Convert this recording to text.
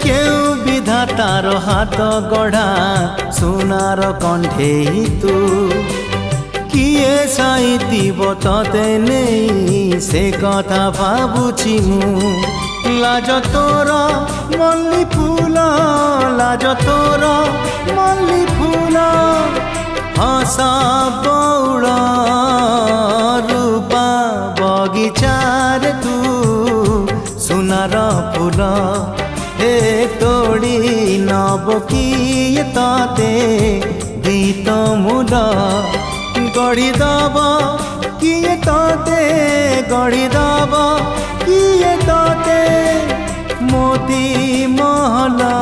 কেউ বিধাতার হাত গড়া সোনার কণ্ঠেই তু কিয়ে সাইতিব ততে নেই সে কথা ভাবুছি মু লাজ তোর মল্লি ফুল লাজ তোর মল্লি ফুল হসা বৌল রূপা বগিচার তু সোনার ফুল হে তোড়ি নব কিয়ে তাতে গীত মূল গড়ি দব কিয়ে তাতে গড়ি দব কিয়ে তাতে মোতি মহলা